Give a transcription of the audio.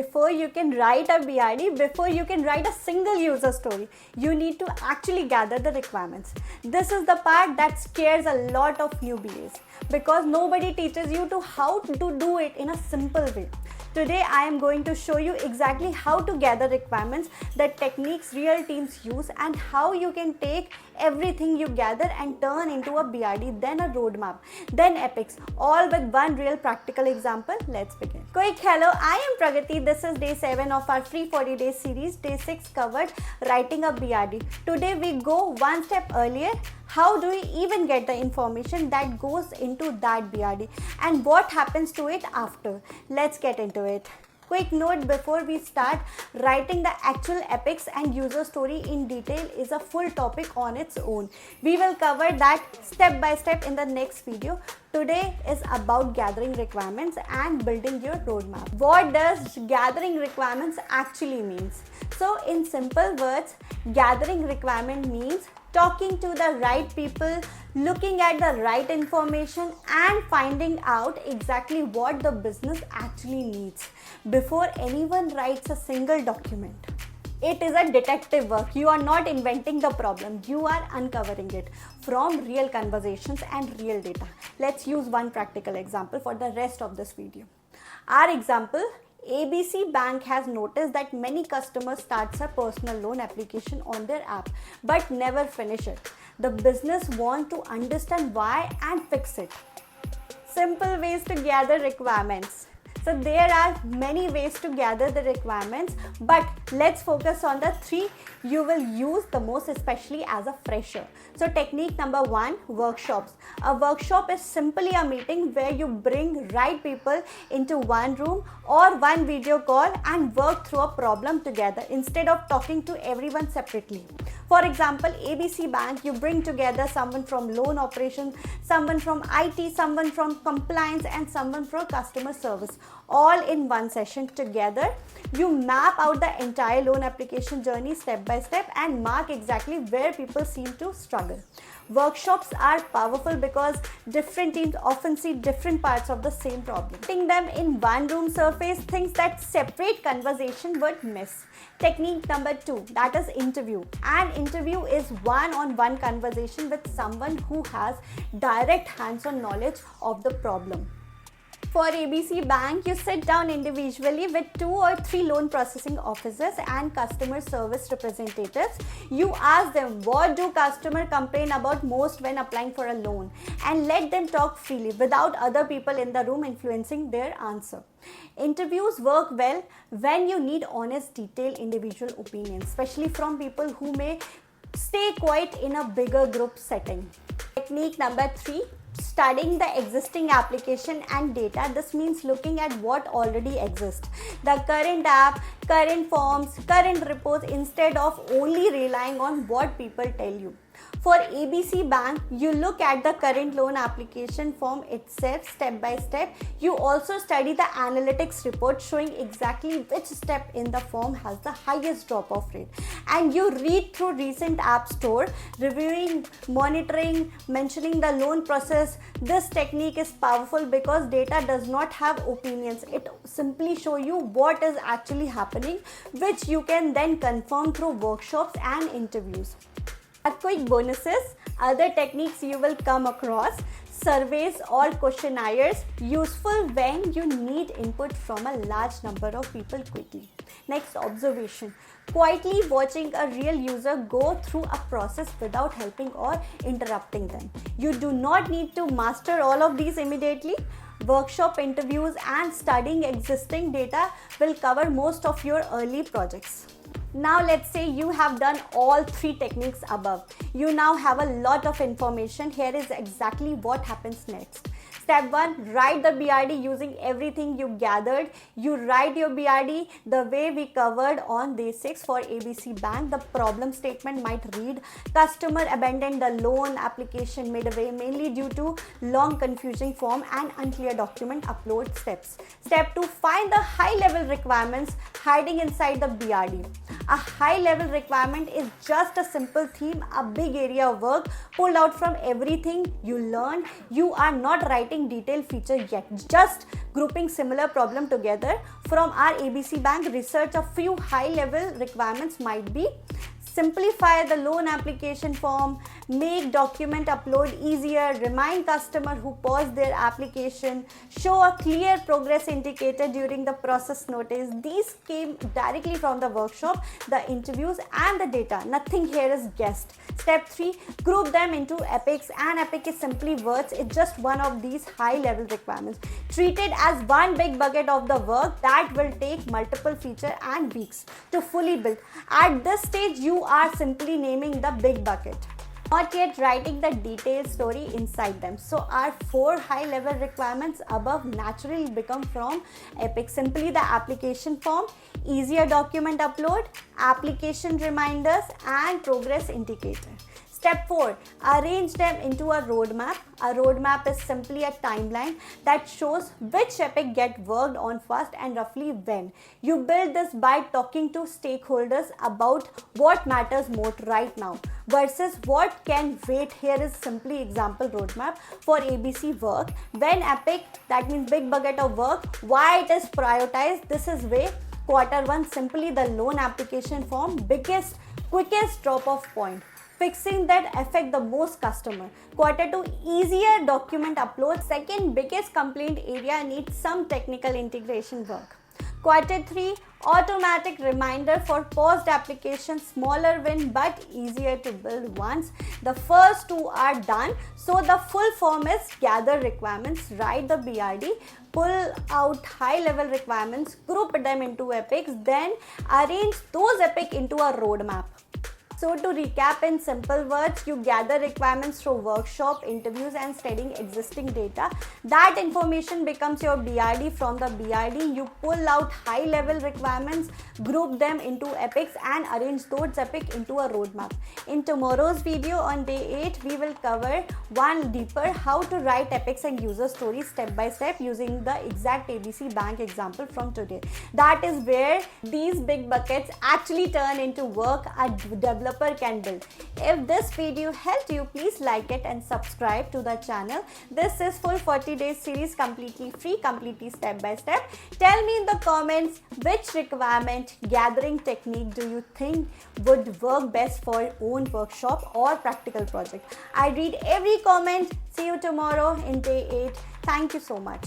Before you can write a BRD, before you can write a single user story, you need to actually gather the requirements. This is the part that scares a lot of newbies because nobody teaches you to how to do it in a simple way. Today I am going to show you exactly how to gather requirements, the techniques real teams use, and how you can take everything you gather and turn into a BRD, then a roadmap, then epics, all with one real practical example. Let's begin. Quick hello, I am Pragati. This is day 7 of our free 40 days series. Day 6 covered writing a BRD. Today we go one step earlier. How do we even get the information that goes into that BRD and what happens to it after? Let's get into it. Quick note before we start, writing the actual epics and user story in detail is a full topic on its own. We will cover that step by step in the next video. Today is about gathering requirements and building your roadmap. What does gathering requirements actually means? So in simple words, gathering requirement means talking to the right people, looking at the right information and finding out exactly what the business actually needs before anyone writes a single document. It is a detective work. You are not inventing the problem. You are uncovering it from real conversations and real data. Let's use one practical example for the rest of this video. Our example, ABC Bank has noticed that many customers starts a personal loan application on their app but never finish it. The business want to understand why and fix it. Simple ways to gather requirements. So there are many ways to gather the requirements, but let's focus on the 3 you will use the most, especially as a fresher. So technique number 1, workshops. A workshop is simply a meeting where you bring right people into one room or one video call and work through a problem together instead of talking to everyone separately. For example, ABC Bank, you bring together someone from loan operations, someone from IT, someone from compliance, and someone from customer service, all in one session together. You map out the entire loan application journey step by step and mark exactly where people seem to struggle. Workshops are powerful because different teams often see different parts of the same problem. Putting them in one room surface things that separate conversation would miss. Technique number 2, that is interview. An interview is one-on-one conversation with someone who has direct hands-on knowledge of the problem. For ABC Bank, you sit down individually with 2 or 3 loan processing officers and customer service representatives. You ask them what do customers complain about most when applying for a loan and let them talk freely without other people in the room influencing their answer. Interviews work well when you need honest, detailed individual opinions, especially from people who may stay quiet in a bigger group setting. Technique number 3, studying the existing application and data. This means looking at what already exists, the current app, current forms, current reports, instead of only relying on what people tell you. For ABC Bank, you look at the current loan application form itself step by step. You also study the analytics report showing exactly which step in the form has the highest drop-off rate. And you read through recent app store, reviewing, monitoring, mentioning the loan process. This technique is powerful because data does not have opinions. It simply shows you what is actually happening, which you can then confirm through workshops and interviews. A quick bonuses, other techniques you will come across, surveys or questionnaires, useful when you need input from a large number of people quickly. Next, observation. Quietly watching a real user go through a process without helping or interrupting them. You do not need to master all of these immediately. Workshop interviews and studying existing data will cover most of your early projects. Now let's say you have done all 3 techniques above. You now have a lot of information. Here is exactly what happens next. Step 1, write the BRD using everything you gathered. You write your BRD the way we covered on day 6 for ABC Bank. The problem statement might read, customer abandoned the loan application midway mainly due to long confusing form and unclear document upload steps. Step 2, find the high level requirements hiding inside the BRD. A high level requirement is just a simple theme, a big area of work pulled out from everything you learned. You are not writing detailed feature yet, just grouping similar problem together. From our ABC Bank research, a few high-level requirements might be: simplify the loan application form, make document upload easier, remind customer who paused their application, show a clear progress indicator during the process notice. These came directly from the workshop, the interviews and the data. Nothing here is guessed. Step 3, group them into epics, and epic is simply words. It's just one of these high level requirements. Treat it as one big bucket of the work that will take multiple features and weeks to fully build. At this stage, you are simply naming the big bucket, not yet writing the detailed story inside them. So our 4 high level requirements above naturally become from epic. Simply the application form, easier document upload, application reminders and progress indicator. Step 4, arrange them into a roadmap. A roadmap is simply a timeline that shows which epic get worked on first and roughly when. You build this by talking to stakeholders about what matters most right now versus what can wait. Here is simply example roadmap for ABC work. When epic, that means big bucket of work, why it is prioritized. This is way. Quarter 1, simply the loan application form, quickest drop off point, fixing that affect the most customer. Quarter 2, easier document upload, second biggest complaint area, needs some technical integration work. Quarter 3, automatic reminder for paused applications, smaller win but easier to build once. The first 2 are done. So the full form is gather requirements, write the BRD, pull out high level requirements, group them into epics, then arrange those epic into a roadmap. So to recap in simple words, you gather requirements through workshop, interviews and studying existing data. That information becomes your BRD. From the BRD, you pull out high level requirements, group them into epics and arrange those epics into a roadmap. In tomorrow's video on day 8, we will cover one deeper how to write epics and user stories step by step using the exact ABC Bank example from today. That is where these big buckets actually turn into work a developer can build. If this video helped you, please like it and subscribe to the channel. This is full 40 days series, completely free, completely step by step. Tell me in the comments which requirement gathering technique do you think would work best for your own workshop or practical project. I read every comment. See you tomorrow in day 8. Thank you so much.